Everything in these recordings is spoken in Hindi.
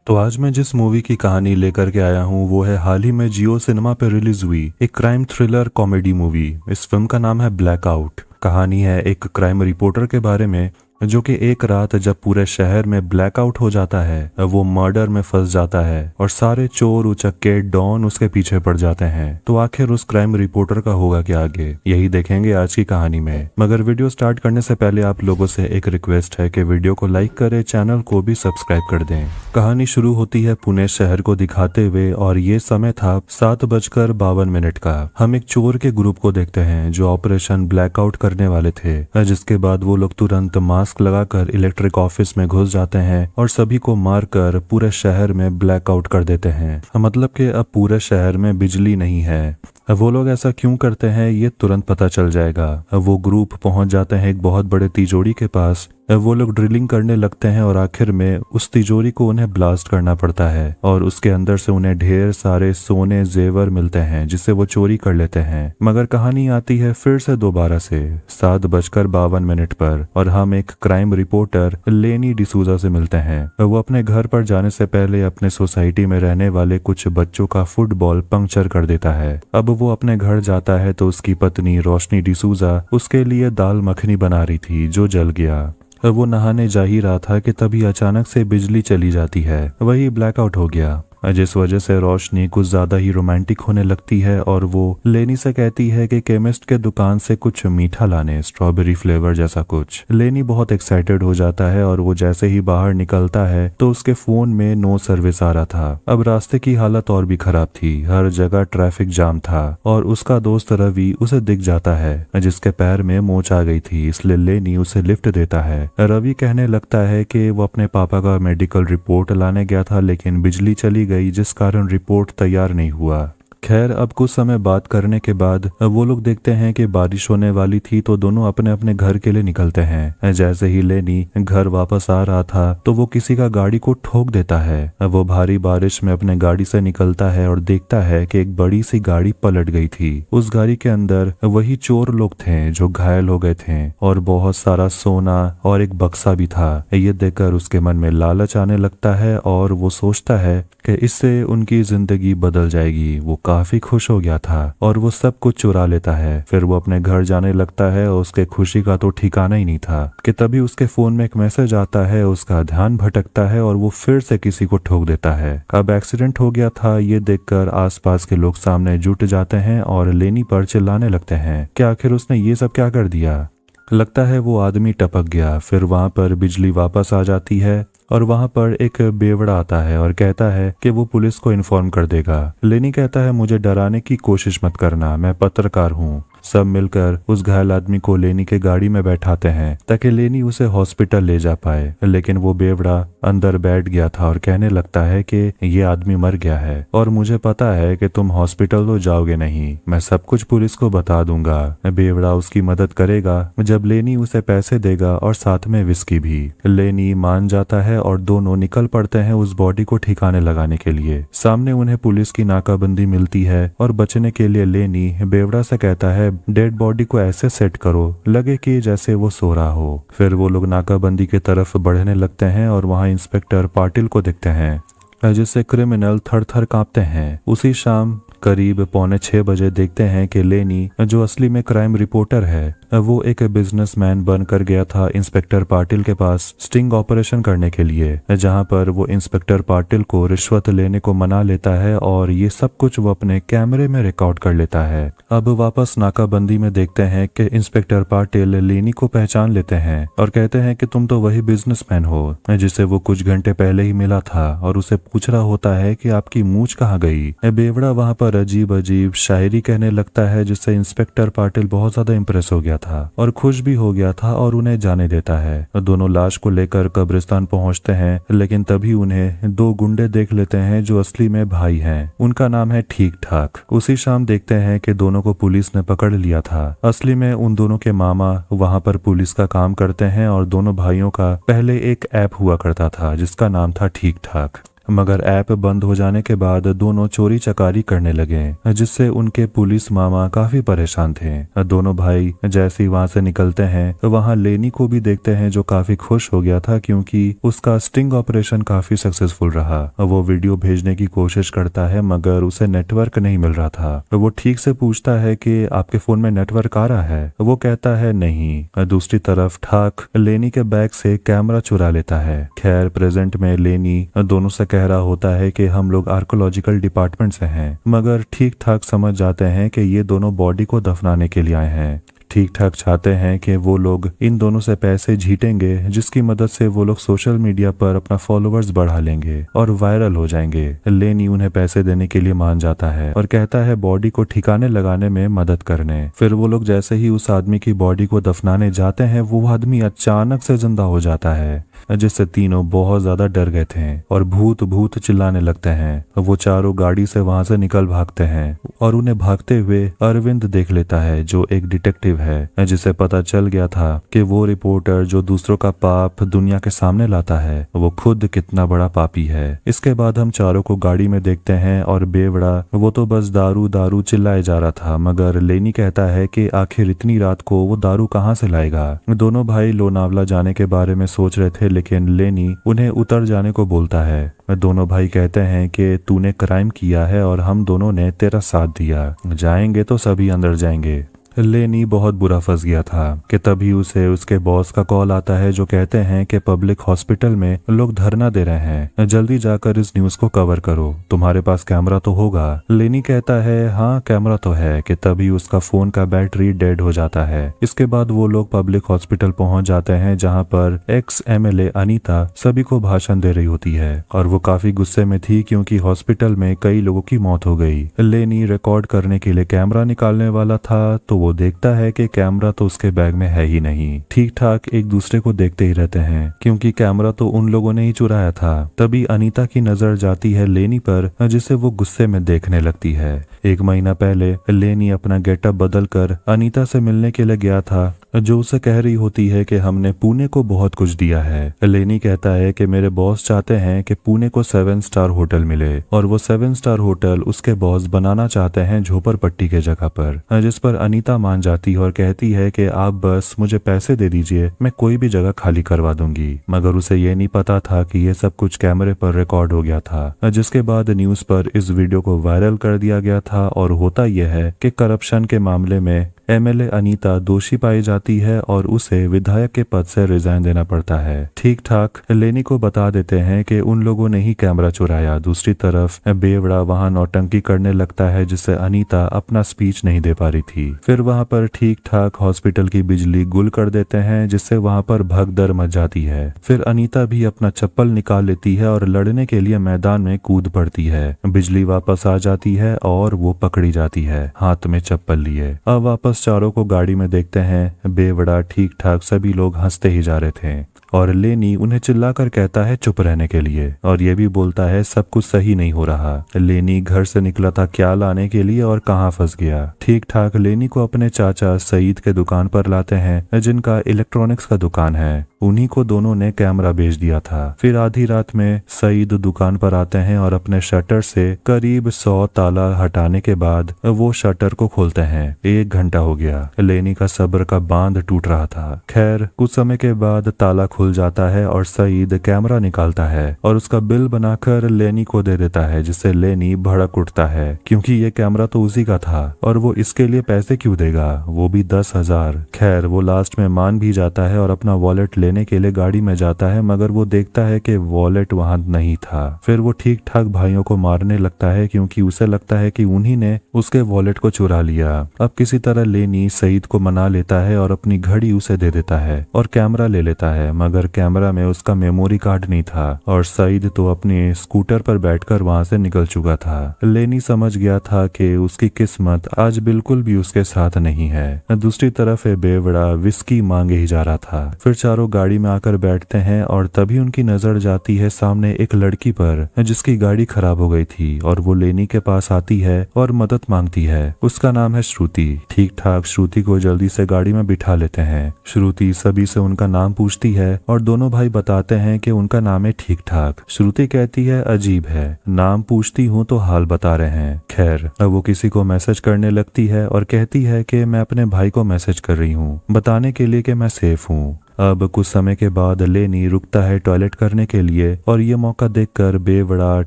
तो आज मैं जिस मूवी की कहानी लेकर के आया हूँ वो है हाल ही में जियो सिनेमा पे रिलीज हुई एक क्राइम थ्रिलर कॉमेडी मूवी। इस फिल्म का नाम है ब्लैकआउट। कहानी है एक क्राइम रिपोर्टर के बारे में जो कि एक रात जब पूरे शहर में ब्लैकआउट हो जाता है वो मर्डर में फंस जाता है और सारे चोर उचक्के डॉन उसके पीछे पड़ जाते हैं। तो आखिर उस क्राइम रिपोर्टर का होगा क्या आगे, यही देखेंगे आज की कहानी में। मगर वीडियो स्टार्ट करने से पहले आप लोगों से एक रिक्वेस्ट है कि वीडियो को लाइक करें, चैनल को भी सब्सक्राइब कर दें। कहानी शुरू होती है पुणे शहर को दिखाते हुए और ये समय था 7:52 का। हम एक चोर के ग्रुप को देखते हैं जो ऑपरेशन ब्लैकआउट करने वाले थे, जिसके बाद वो लोग तुरंत मास्क लगाकर इलेक्ट्रिक ऑफिस में घुस जाते हैं और सभी को मारकर पूरे शहर में ब्लैकआउट कर देते हैं। मतलब कि अब पूरे शहर में बिजली नहीं है। वो लोग ऐसा क्यों करते हैं ये तुरंत पता चल जाएगा। वो ग्रुप पहुंच जाते हैं एक बहुत बड़े तिजोरी के पास। वो लोग ड्रिलिंग करने लगते हैं और आखिर में उस तिजोरी को उन्हें ब्लास्ट करना पड़ता है और उसके अंदर से उन्हें ढेर सारे सोने जेवर मिलते हैं जिसे वो चोरी कर लेते हैं। मगर कहानी आती है फिर से दोबारा से 7:52 पर और हम एक क्राइम रिपोर्टर लेनी डिसूजा से मिलते हैं। वो अपने घर पर जाने से पहले अपने सोसाइटी में रहने वाले कुछ बच्चों का फुटबॉल पंक्चर कर देता है। अब वो अपने घर जाता है तो उसकी पत्नी रोशनी डिसूजा उसके लिए दाल मखनी बना रही थी जो जल गया। वो नहाने जा ही रहा था कि तभी अचानक से बिजली चली जाती है, वही ब्लैकआउट हो गया, जिस वजह से रोशनी कुछ ज्यादा ही रोमांटिक होने लगती है और वो लेनी से कहती है कि केमिस्ट के दुकान से कुछ मीठा लाने, स्ट्रॉबेरी फ्लेवर जैसा कुछ। लेनी बहुत एक्साइटेड हो जाता है और वो जैसे ही बाहर निकलता है तो उसके फोन में नो सर्विस आ रहा था। अब रास्ते की हालत और भी खराब थी, हर जगह ट्रैफिक जाम था और उसका दोस्त रवि उसे दिख जाता है जिसके पैर में मोच आ गई थी, इसलिए लेनी उसे लिफ्ट देता है। रवि कहने लगता है कि वो अपने पापा का मेडिकल रिपोर्ट लाने गया था लेकिन बिजली चली गई जिस कारण रिपोर्ट तैयार नहीं हुआ। खैर अब कुछ समय बात करने के बाद वो लोग देखते हैं कि बारिश होने वाली थी तो दोनों अपने अपने घर के लिए निकलते हैं। जैसे ही लेनी घर वापस आ रहा था तो वो किसी का गाड़ी को ठोक देता है। वो भारी बारिश में अपने गाड़ी से निकलता है और देखता है कि एक बड़ी सी गाड़ी पलट गई थी। उस गाड़ी के अंदर वही चोर लोग थे जो घायल हो गए थे और बहुत सारा सोना और एक बक्सा भी था। ये देखकर उसके मन में लालच आने लगता है और वो सोचता है कि इससे उनकी जिंदगी बदल जाएगी। वो काफी खुश हो गया था और वो सब कुछ चुरा लेता है। फिर वो अपने घर जाने लगता है और उसके खुशी का तो ठिकाना ही नहीं था कि तभी उसके फोन में एक मैसेज आता है। उसका ध्यान भटकता है और वो फिर से किसी को ठोक देता है। अब एक्सीडेंट हो गया था ये देखकर आसपास के लोग सामने जुट जाते हैं और लेनी पर चिल्लाने लगते हैं कि आखिर उसने ये सब क्या कर दिया। लगता है वो आदमी टपक गया। फिर वहां पर बिजली वापस आ जाती है और वहां पर एक बेवड़ा आता है और कहता है कि वो पुलिस को इन्फॉर्म कर देगा। लेनी कहता है मुझे डराने की कोशिश मत करना, मैं पत्रकार हूँ। सब मिलकर उस घायल आदमी को लेनी के गाड़ी में बैठाते हैं ताकि लेनी उसे हॉस्पिटल ले जा पाए, लेकिन वो बेवड़ा अंदर बैठ गया था और कहने लगता है कि ये आदमी मर गया है और मुझे पता है कि तुम हॉस्पिटल तो जाओगे नहीं, मैं सब कुछ पुलिस को बता दूंगा। बेवड़ा उसकी मदद करेगा जब लेनी उसे पैसे देगा और साथ में विस्की भी। लेनी मान जाता है और दोनों निकल पड़ते हैं उस बॉडी को ठिकाने लगाने के लिए। सामने उन्हें पुलिस की नाकाबंदी मिलती है और बचने के लिए लेनी बेवड़ा से कहता है डेड बॉडी को ऐसे सेट करो लगे कि जैसे वो सो रहा हो। फिर वो लोग नाकाबंदी की तरफ बढ़ने लगते हैं और वहां इंस्पेक्टर पाटिल को देखते हैं जिससे क्रिमिनल थर थर कांपते हैं। उसी शाम करीब 5:45 बजे देखते हैं कि लेनी जो असली में क्राइम रिपोर्टर है वो एक बिजनेसमैन बनकर गया था इंस्पेक्टर पाटिल के पास स्टिंग ऑपरेशन करने के लिए, जहां पर वो इंस्पेक्टर पाटिल को रिश्वत लेने को मना लेता है और ये सब कुछ वो अपने कैमरे में रिकॉर्ड कर लेता है। अब वापस नाकाबंदी में देखते हैं कि इंस्पेक्टर पाटिल लेनी को पहचान लेते हैं और कहते हैं कि तुम तो वही बिजनेसमैन हो जिसे वो कुछ घंटे पहले ही मिला था और उसे पूछ रहा होता है कि आपकी मूंछ कहाँ गई। बेवड़ा वहां पर अजीब अजीब शायरी कहने लगता है जिससे इंस्पेक्टर पाटिल बहुत ज्यादा इंप्रेस हो गया था और खुश भी हो गया था और उन्हें जाने देता है। दोनों लाश को लेकर कब्रिस्तान पहुंचते हैं लेकिन तभी उन्हें 2 गुंडे देख लेते हैं जो असली में भाई हैं। उनका नाम है ठीक ठाक। उसी शाम देखते हैं कि दोनों को पुलिस ने पकड़ लिया था। असली में उन दोनों के मामा वहां पर पुलिस का काम करते हैं और दोनों भाइयों का पहले एक ऐप हुआ करता था जिसका नाम था ठीक ठाक। मगर ऐप बंद हो जाने के बाद दोनों चोरी चकारी करने लगे, जिससे उनके पुलिस मामा काफी परेशान थे। दोनों भाई जैसे ही वहां से निकलते हैं तो वहां लेनी को भी देखते हैं, जो काफी खुश हो गया था क्योंकि उसका स्टिंग ऑपरेशन काफी सक्सेसफुल रहा। वो वीडियो भेजने की कोशिश करता है मगर उसे नेटवर्क नहीं मिल रहा था। वो ठीक से पूछता है कि आपके फोन में नेटवर्क आ रहा है? वो कहता है नहीं। दूसरी तरफ ठाक लेनी के बैग से कैमरा चुरा लेता है। खैर प्रेजेंट में लेनी दोनों से कह रहा होता है कि हम लोग आर्कोलॉजिकल डिपार्टमेंट से हैं, मगर ठीक ठाक समझ जाते हैं कि ये दोनों बॉडी को दफनाने के लिए आए हैं। ठीक ठाक चाहते हैं कि वो लोग इन दोनों से पैसे जीतेंगे, जिसकी मदद से वो लोग सोशल मीडिया पर अपना फॉलोअर्स बढ़ा लेंगे और वायरल हो जाएंगे। लेनी उन्हें पैसे देने के लिए मान जाता है और कहता है बॉडी को ठिकाने लगाने में मदद करने। फिर वो लोग जैसे ही उस आदमी की बॉडी को दफनाने जाते हैं, वो आदमी अचानक से जिंदा हो जाता है, जिससे तीनों बहुत ज्यादा डर गए थे और भूत भूत चिल्लाने लगते हैं। वो चारों गाड़ी से वहां से निकल भागते हैं और उन्हें भागते हुए अरविंद देख लेता है, जो एक डिटेक्टिव है, जिसे पता चल गया था कि वो रिपोर्टर जो दूसरों का पाप दुनिया के सामने लाता है, वो खुद कितना बड़ा पापी है। इसके बाद हम चारों को गाड़ी में देखते हैं और बेवड़ा वो तो बस दारू दारू चिल्लाए जा रहा था, मगर लेनी कहता है कि आखिर इतनी रात को वो दारू कहाँ से लाएगा। दोनों भाई लोनावला जाने के बारे में सोच रहे थे, लेकिन लेनी उन्हें उतर जाने को बोलता है। दोनों भाई कहते हैं कि तूने क्राइम किया है और हम दोनों ने तेरा साथ दिया, जाएंगे तो सभी अंदर जाएंगे। लेनी बहुत बुरा फंस गया था कि तभी उसे उसके बॉस का कॉल आता है, जो कहते हैं कि पब्लिक हॉस्पिटल में लोग धरना दे रहे हैं, जल्दी जाकर इस न्यूज को कवर करो, तुम्हारे पास कैमरा तो होगा। लेनी कहता है हाँ कैमरा तो है, कि तभी उसका फोन का बैटरी डेड हो जाता है। इसके बाद वो लोग पब्लिक हॉस्पिटल पहुंच जाते हैं, जहां पर एक्स MLA अनीता सभी को भाषण दे रही होती है और वो काफी गुस्से में थी क्योंकि हॉस्पिटल में कई लोगों की मौत हो गई। लेनी रिकॉर्ड करने के लिए कैमरा निकालने वाला था तो वो देखता है कि कैमरा तो उसके बैग में है ही नहीं। ठीक ठाक एक दूसरे को देखते ही रहते हैं क्योंकि कैमरा तो उन लोगों ने ही चुराया था। तभी अनीता की नजर जाती है लेनी पर, जिसे वो गुस्से में देखने लगती है। 1 महीना पहले लेनी अपना गेटअप बदलकर अनीता से मिलने के लिए गया था, जो उसे कह रही होती है कि हमने पुणे को बहुत कुछ दिया है। लेनी कहता है कि मेरे बॉस चाहते हैं कि पुणे को 7 स्टार होटल मिले और वो 7 स्टार होटल उसके बॉस बनाना चाहते हैं झोपड़पट्टी के जगह पर, जिस पर अनीता मान जाती है और कहती है कि आप बस मुझे पैसे दे दीजिए, मैं कोई भी जगह खाली करवा दूंगी। मगर उसे ये नहीं पता था कि ये सब कुछ कैमरे पर रिकॉर्ड हो गया था, जिसके बाद न्यूज पर इस वीडियो को वायरल कर दिया गया था। और होता यह है कि करप्शन के मामले में MLA अनीता दोषी पाई जाती है और उसे विधायक के पद से रिजाइन देना पड़ता है। ठीक ठाक लेनी को बता देते हैं कि उन लोगों ने ही कैमरा चुराया। दूसरी तरफ बेवड़ा वहां नौटंकी करने लगता है, जिससे अनीता अपना स्पीच नहीं दे पा रही थी। फिर वहां पर ठीक ठाक हॉस्पिटल की बिजली गुल कर देते हैं, जिससे वहां पर भगदड़ मच जाती है। फिर अनीता भी अपना चप्पल निकाल लेती है और लड़ने के लिए मैदान में कूद पड़ती है। बिजली वापस आ जाती है और वो पकड़ी जाती है हाथ में चप्पल लिए। अब वापस चारों को गाड़ी में देखते हैं। बेवड़ा ठीक ठाक सभी लोग हंसते ही जा रहे थे और लेनी उन्हें चिल्लाकर कहता है चुप रहने के लिए, और ये भी बोलता है सब कुछ सही नहीं हो रहा। लेनी घर से निकला था क्या लाने के लिए और कहाँ फंस गया। ठीक ठाक लेनी को अपने चाचा सईद के दुकान पर लाते हैं, जिनका इलेक्ट्रॉनिक्स का दुकान है। उन्हीं को दोनों ने कैमरा बेच दिया था। फिर आधी रात में सईद दुकान पर आते हैं और अपने शटर से करीब 100 ताला हटाने के बाद वो शटर को खोलते हैं। 1 घंटा हो गया। लेनी का सब्र का बांध टूट रहा था। खैर कुछ समय के बाद ताला खुल जाता है और सईद कैमरा निकालता है और उसका बिल बनाकर लेनी को दे देता है, जिससे लेनी भड़क उठता है क्योंकि ये कैमरा तो उसी का था और वो इसके लिए पैसे क्यों देगा, वो भी 10,000। खैर वो लास्ट में मान भी जाता है और अपना वॉलेट लेने के लिए गाड़ी में जाता है, मगर वो देखता है कि वॉलेट वहां नहीं था। फिर वो ठीक ठाक भाइयों को मारने लगता है क्योंकि उसे लगता है कि उन्हीं ने उसके वॉलेट को चुरा लिया। अब किसी तरह लेनी सईद को मना लेता है और अपनी घड़ी उसे दे देता है और कैमरा ले लेता है, मगर कैमरा में उसका मेमोरी कार्ड नहीं था और सईद तो अपने स्कूटर पर बैठकर वहां से निकल चुका था। लेनी समझ गया था कि उसकी किस्मत आज बिल्कुल भी उसके साथ नहीं है। दूसरी तरफ बेवड़ा विस्की मांगे ही जा रहा था। फिर चारों गाड़ी में आकर बैठते हैं और तभी उनकी नजर जाती है सामने एक लड़की पर जिसकी गाड़ी खराब हो गई थी और वो लेनी के पास आती है और मदद मांगती है। उसका नाम है श्रुति। ठीक ठाक श्रुति को जल्दी से गाड़ी में बिठा लेते हैं। श्रुति सभी से उनका नाम पूछती है और दोनों भाई बताते हैं कि उनका नाम है ठीक ठाक। श्रुति कहती है अजीब है, नाम पूछती हूँ तो हाल बता रहे हैं। खैर अब वो किसी को मैसेज करने लगती है और कहती है कि मैं अपने भाई को मैसेज कर रही हूँ बताने के लिए कि मैं सेफ हूँ। अब कुछ समय के बाद लेनी रुकता है टॉयलेट करने के लिए और ये मौका देखकर बेवड़ा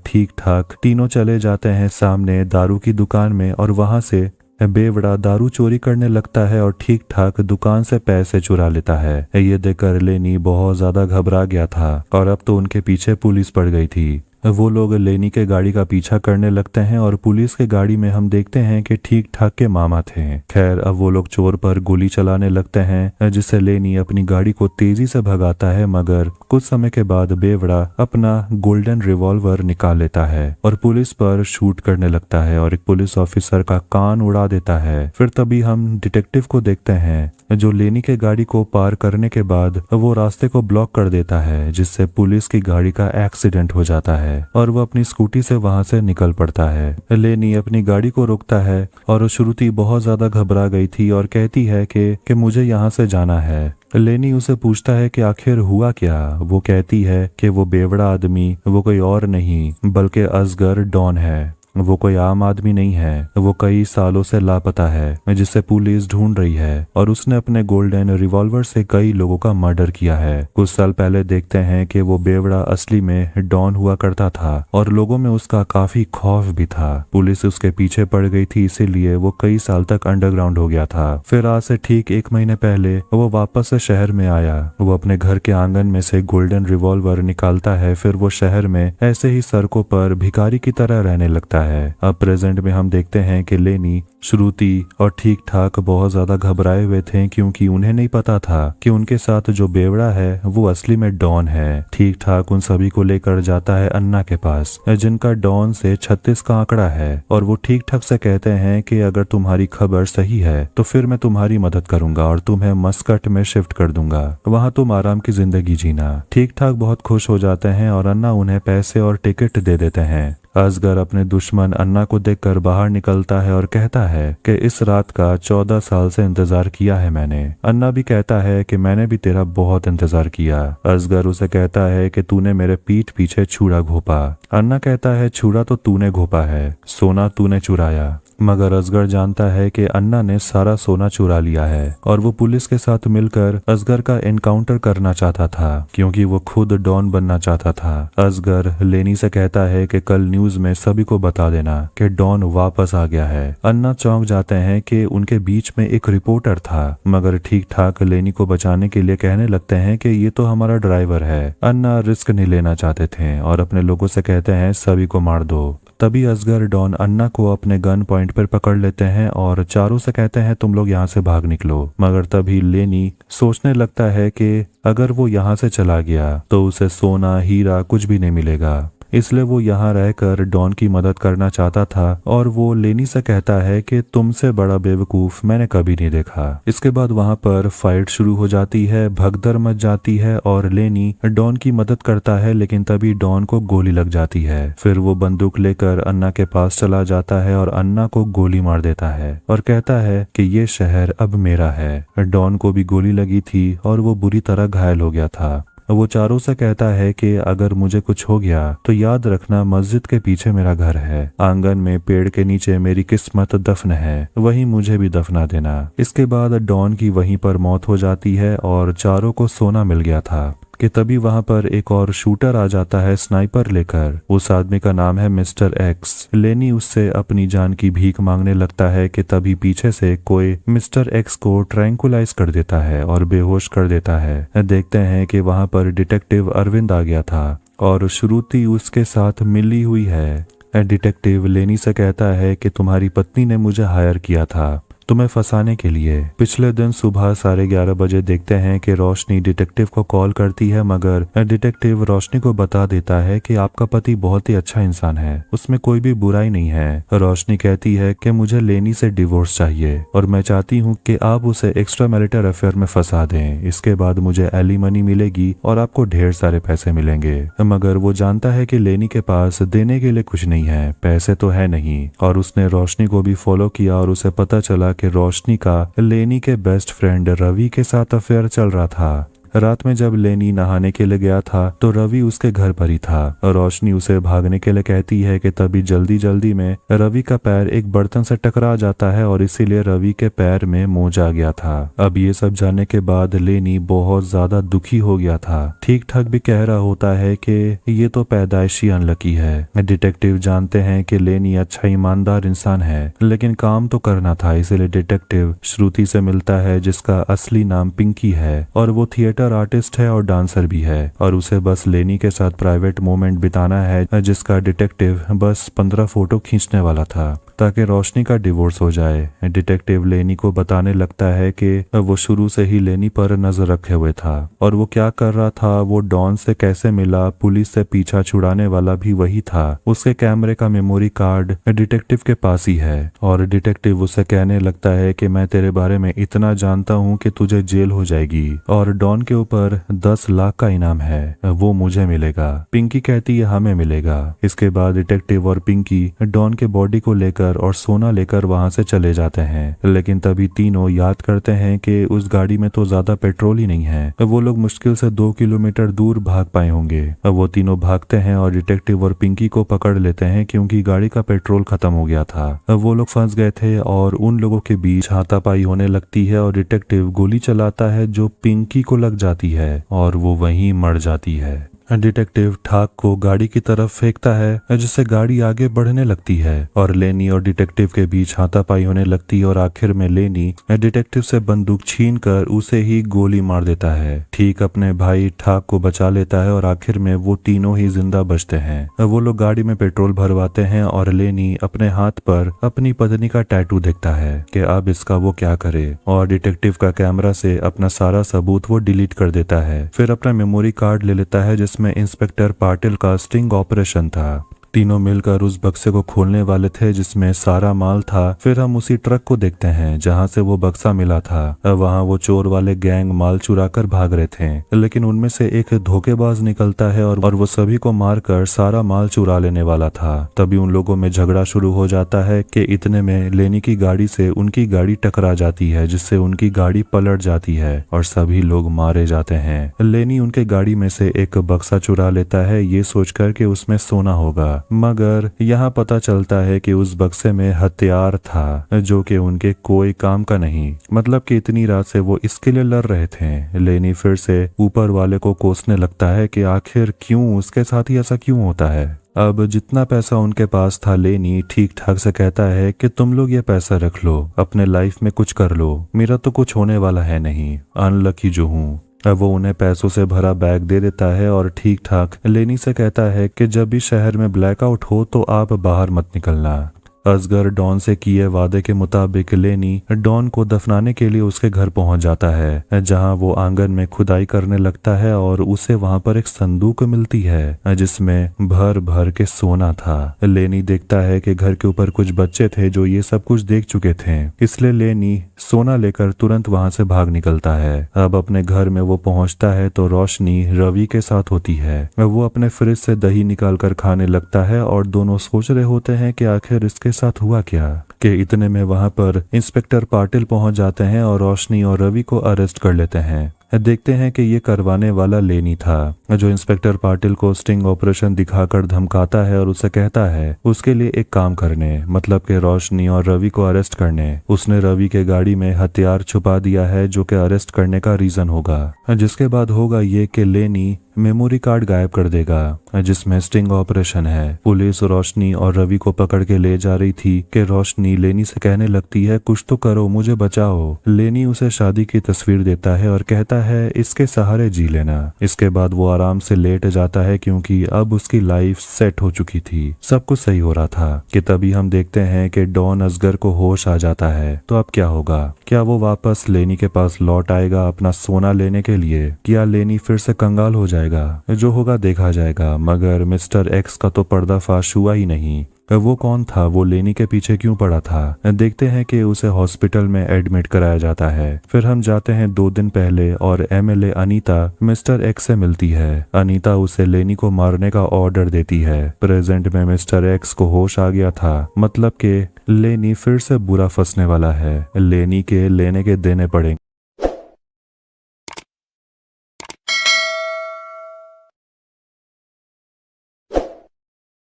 ठीक ठाक तीनों चले जाते हैं सामने दारू की दुकान में और वहां से बेवड़ा दारू चोरी करने लगता है और ठीक ठाक दुकान से पैसे चुरा लेता है। ये देखकर लेनी बहुत ज्यादा घबरा गया था और अब तो उनके पीछे पुलिस पड़ गई थी। वो लोग लेनी के गाड़ी का पीछा करने लगते हैं और पुलिस के गाड़ी में हम देखते हैं कि ठीक ठाक के मामा थे। खैर अब वो लोग चोर पर गोली चलाने लगते हैं जिससे लेनी अपनी गाड़ी को तेजी से भगाता है, मगर कुछ समय के बाद बेवड़ा अपना गोल्डन रिवॉल्वर निकाल लेता है और पुलिस पर शूट करने लगता है और एक पुलिस ऑफिसर का कान उड़ा देता है। फिर तभी हम डिटेक्टिव को देखते हैं जो लेनी के गाड़ी को पार करने के बाद वो रास्ते को ब्लॉक कर देता है जिससे पुलिस की गाड़ी का एक्सीडेंट हो जाता है और वो अपनी स्कूटी से वहां से निकल पड़ता है। लेनी अपनी गाड़ी को रोकता है और श्रुति बहुत ज्यादा घबरा गई थी और कहती है कि मुझे यहाँ से जाना है। लेनी उसे पूछता है कि आखिर हुआ क्या। वो कहती है कि वो बेवड़ा आदमी वो कोई और नहीं बल्कि असगर डॉन है। वो कोई आम आदमी नहीं है, वो कई सालों से लापता है जिसे पुलिस ढूंढ रही है और उसने अपने गोल्डन रिवॉल्वर से कई लोगों का मर्डर किया है। कुछ साल पहले देखते हैं कि वो बेवड़ा असली में डॉन हुआ करता था और लोगों में उसका काफी खौफ भी था। पुलिस उसके पीछे पड़ गई थी, इसीलिए वो कई साल तक अंडरग्राउंड हो गया था। फिर आज से ठीक 1 महीने पहले वो वापस से शहर में आया। वो अपने घर के आंगन में से गोल्डन रिवॉल्वर निकालता है। फिर वो शहर में ऐसे ही सड़कों पर भिखारी की तरह रहने लगता है। अब प्रेजेंट में हम देखते हैं कि लेनी, श्रुति और ठीक ठाक बहुत ज्यादा घबराए हुए थे क्योंकि उन्हें नहीं पता था कि उनके साथ जो बेवड़ा है वो असली में डॉन है। ठीक ठाक उन सभी को लेकर जाता है अन्ना के पास जिनका डॉन से 36 का आंकड़ा है और वो ठीक ठाक से कहते हैं कि अगर तुम्हारी खबर सही है तो फिर मैं तुम्हारी मदद करूंगा और तुम्हें मस्कट में शिफ्ट कर दूंगा, वहां तुम आराम की जिंदगी जीना। ठीक ठाक बहुत खुश हो जाते हैं और अन्ना उन्हें पैसे और टिकट दे देते हैं। असगर अपने दुश्मन अन्ना को देखकर बाहर निकलता है और कहता है कि इस रात का 14 साल से इंतजार किया है मैंने। अन्ना भी कहता है कि मैंने भी तेरा बहुत इंतजार किया। असगर उसे कहता है कि तूने मेरे पीठ पीछे छुरा घोपा। अन्ना कहता है छुरा तो तूने घोपा है, सोना तूने चुराया। मगर असगर जानता है कि अन्ना ने सारा सोना चुरा लिया है और वो पुलिस के साथ मिलकर असगर का एनकाउंटर करना चाहता था क्योंकि वो खुद डॉन बनना चाहता था। असगर लेनी से कहता है कि कल न्यूज में सभी को बता देना कि डॉन वापस आ गया है। अन्ना चौंक जाते हैं कि उनके बीच में एक रिपोर्टर था, मगर ठीक ठाक लेनी को बचाने के लिए कहने लगते हैं कि ये तो हमारा ड्राइवर है। अन्ना रिस्क नहीं लेना चाहते थे और अपने लोगों से कहते हैं सभी को मार दो। तभी असगर डॉन अन्ना को अपने गन पॉइंट पर पकड़ लेते हैं और चारों से कहते हैं तुम लोग यहाँ से भाग निकलो। मगर तभी लेनी सोचने लगता है कि अगर वो यहाँ से चला गया तो उसे सोना हीरा कुछ भी नहीं मिलेगा, इसलिए वो यहाँ रहकर डॉन की मदद करना चाहता था और वो लेनी से कहता है कि तुमसे बड़ा बेवकूफ मैंने कभी नहीं देखा। इसके बाद वहाँ पर फाइट शुरू हो जाती है, भगदड़ मच जाती है और लेनी डॉन की मदद करता है, लेकिन तभी डॉन को गोली लग जाती है। फिर वो बंदूक लेकर अन्ना के पास चला जाता है और अन्ना को गोली मार देता है और कहता है कि ये शहर अब मेरा है। डॉन को भी गोली लगी थी और वो बुरी तरह घायल हो गया था। वो चारों से कहता है कि अगर मुझे कुछ हो गया तो याद रखना मस्जिद के पीछे मेरा घर है, आंगन में पेड़ के नीचे मेरी किस्मत दफन है, वहीं मुझे भी दफना देना। इसके बाद डॉन की वहीं पर मौत हो जाती है और चारों को सोना मिल गया था कि तभी वहां पर एक और शूटर आ जाता है स्नाइपर लेकर। उस आदमी का नाम है मिस्टर एक्स। लेनी उससे अपनी जान की भीख मांगने लगता है कि तभी पीछे से कोई मिस्टर एक्स को ट्रैंकुलाइज कर देता है और बेहोश कर देता है। देखते हैं कि वहां पर डिटेक्टिव अरविंद आ गया था और श्रुति उसके साथ मिली हुई है। डिटेक्टिव लेनी से कहता है कि तुम्हारी पत्नी ने मुझे हायर किया था, तुम्हें फंसाने के लिए। पिछले दिन सुबह 11:30 बजे देखते हैं कि रोशनी डिटेक्टिव को कॉल करती है, मगर डिटेक्टिव रोशनी को बता देता है कि आपका पति बहुत ही अच्छा इंसान है, उसमें कोई भी बुराई नहीं है। रोशनी कहती है कि मुझे लेनी से डिवोर्स चाहिए और मैं चाहती हूँ कि आप उसे एक्स्ट्रा मैरिटल अफेयर में फंसा दें। इसके बाद मुझे एलिमनी मिलेगी और आपको ढेर सारे पैसे मिलेंगे। मगर वो जानता है कि लेनी के पास देने के लिए कुछ नहीं है, पैसे तो है नहीं। और उसने रोशनी को भी फॉलो किया और उसे पता चला कि रोशनी का लेनी के बेस्ट फ्रेंड रवि के साथ अफेयर चल रहा था। रात में जब लेनी नहाने के लिए गया था तो रवि उसके घर पर ही था। रोशनी उसे भागने के लिए कहती है कि तभी जल्दी जल्दी में रवि का पैर एक बर्तन से टकरा जाता है और इसीलिए रवि के पैर में मोच आ गया था। अब ये सब जानने के बाद लेनी बहुत ज्यादा दुखी हो गया था। ठीक ठाक भी कह रहा होता है कि ये तो पैदाइशी अनलकी है। डिटेक्टिव जानते हैं कि लेनी अच्छा ईमानदार इंसान है, लेकिन काम तो करना था, इसीलिए डिटेक्टिव श्रुति से मिलता है जिसका असली नाम पिंकी है और वो थिएटर आर्टिस्ट है और डांसर भी है और उसे बस लेनी के साथ प्राइवेट मोमेंट बिताना है, जिसका डिटेक्टिव बस 15 फोटो खींचने वाला था ताकि रोशनी का डिवोर्स हो जाए। डिटेक्टिव लेनी को बताने लगता है कि वो शुरू से ही लेनी पर नजर रखे हुए था और वो क्या कर रहा था, वो डॉन से कैसे मिला, पुलिस से पीछा छुड़ाने वाला भी वही था। उसके कैमरे का मेमोरी कार्ड डिटेक्टिव के पास ही है और डिटेक्टिव उसे कहने लगता है कि मैं तेरे बारे में इतना जानता हूँ कि तुझे जेल हो जाएगी और डॉन के ऊपर 10 लाख का इनाम है, वो मुझे मिलेगा। पिंकी कहती है हमें मिलेगा। इसके बाद डिटेक्टिव और पिंकी डॉन के बॉडी को लेकर और सोना लेकर वहां से चले जाते हैं, लेकिन तभी तीनों याद करते हैं कि उस गाड़ी में तो ज्यादा पेट्रोल ही नहीं है। वो लोग मुश्किल से 2 किलोमीटर दूर भाग पाए होंगे। वो तीनों भागते हैं और डिटेक्टिव और पिंकी को पकड़ लेते हैं क्योंकि गाड़ी का पेट्रोल खत्म हो गया था। वो लोग फंस गए थे और उन लोगों के बीच हाथापाई होने लगती है और डिटेक्टिव गोली चलाता है जो पिंकी को लग जाती है और वो वहीं मर जाती है। डिटेक्टिव ठाक को गाड़ी की तरफ फेंकता है जिससे गाड़ी आगे बढ़ने लगती है और लेनी और डिटेक्टिव के बीच हाथापाई होने लगती है और आखिर में लेनी डिटेक्टिव से बंदूक छीनकर उसे ही गोली मार देता है। ठीक अपने भाई ठाक को बचा लेता है और आखिर में वो तीनों ही जिंदा बचते हैं। वो लोग गाड़ी में पेट्रोल भरवाते हैं और लेनी अपने हाथ पर अपनी पत्नी का टैटू देखता है कि अब इसका वो क्या करे और डिटेक्टिव का कैमरा से अपना सारा सबूत वो डिलीट कर देता है। फिर अपना मेमोरी कार्ड ले लेता है जिसमें इंस्पेक्टर पाटिल का स्टिंग ऑपरेशन था। तीनों मिलकर उस बक्से को खोलने वाले थे जिसमें सारा माल था। फिर हम उसी ट्रक को देखते हैं जहां से वो बक्सा मिला था। वहां वो चोर वाले गैंग माल चुरा कर भाग रहे थे, लेकिन उनमें से एक धोखेबाज निकलता है और वो सभी को मारकर सारा माल चुरा लेने वाला था। तभी उन लोगों में झगड़ा शुरू हो जाता है कि इतने में लेनी की गाड़ी से उनकी गाड़ी टकरा जाती है जिससे उनकी गाड़ी पलट जाती है और सभी लोग मारे जाते हैं। लेनी उनके गाड़ी में से एक बक्सा चुरा लेता है ये सोचकर कि उसमें सोना होगा, मगर यहाँ पता चलता है कि उस बक्से में हथियार था जो कि उनके कोई काम का नहीं। मतलब कि इतनी रात से वो इसके लिए लड़ रहे थे। लेनी फिर से ऊपर वाले को कोसने लगता है कि आखिर क्यों उसके साथ ही ऐसा क्यों होता है। अब जितना पैसा उनके पास था लेनी ठीक ठाक से कहता है कि तुम लोग ये पैसा रख लो, अपने लाइफ में कुछ कर लो, मेरा तो कुछ होने वाला है नहीं, अनलकी जो हूँ। अब वो उन्हें पैसों से भरा बैग दे देता है और ठीक ठाक लेनी से कहता है कि जब भी शहर में ब्लैकआउट हो तो आप बाहर मत निकलना। असगर डॉन से किए वादे के मुताबिक लेनी डॉन को दफनाने के लिए उसके घर पहुंच जाता है, जहां वो आंगन में खुदाई करने लगता है और उसे वहां पर एक संदूक मिलती है जिसमें भर भर के सोना था। लेनी देखता है कि घर के ऊपर कुछ बच्चे थे जो ये सब कुछ देख चुके थे, इसलिए लेनी सोना लेकर तुरंत वहां से भाग निकलता है। अब अपने घर में वो पहुंचता है तो रोशनी रवि के साथ होती है। वो अपने फ्रिज से दही निकाल कर खाने लगता है और दोनों सोच रहे होते हैं कि आखिर इसके साथ हुआ क्या। कि इतने में वहां पर इंस्पेक्टर पाटिल पहुंच जाते हैं और रोशनी और रवि को अरेस्ट कर लेते हैं। देखते हैं कि ये करवाने वाला लेनी था जो इंस्पेक्टर पाटिल को स्टिंग ऑपरेशन दिखाकर धमकाता है और उसे कहता है उसके लिए एक काम करने, मतलब कि रोशनी और रवि को अरेस्ट करने। उसने रवि के गाड़ी में हथियार छुपा दिया है जो कि अरेस्ट करने का रीजन होगा, जिसके बाद होगा ये कि लेनी मेमोरी कार्ड गायब कर देगा जिसमें स्टिंग ऑपरेशन है। पुलिस रोशनी और रवि को पकड़ के ले जा रही थी कि रोशनी लेनी से कहने लगती है कुछ तो करो, मुझे बचाओ। लेनी उसे शादी की तस्वीर देता है और कहता है इसके सहारे जी लेना। इसके बाद वो आराम से लेट जाता है क्योंकि अब उसकी लाइफ सेट हो चुकी थी, सब कुछ सही हो रहा था कि तभी हम देखते हैं कि डॉन असगर को होश आ जाता है। तो अब क्या होगा? क्या वो वापस लेनी के पास लौट आएगा अपना सोना लेने के लिए, क्या लेनी फिर से कंगाल हो जाएगा? जो होगा देखा जाएगा। मगर मिस्टर एक्स का तो पर्दाफाश हुआ ही नहीं। वो कौन था? वो लेनी के पीछे क्यों पड़ा था? देखते हैं कि उसे हॉस्पिटल में एडमिट कराया जाता है। फिर हम जाते हैं 2 दिन पहले और एमएलए अनीता मिस्टर एक्स से मिलती है। अनीता उसे लेनी को मारने का ऑर्डर देती है। प्रेजेंट में मिस्टर एक्स को होश आ गया था, मतलब कि लेनी फिर से बुरा फंसने वाला है। लेनी के लेने के देने पड़ेंगे।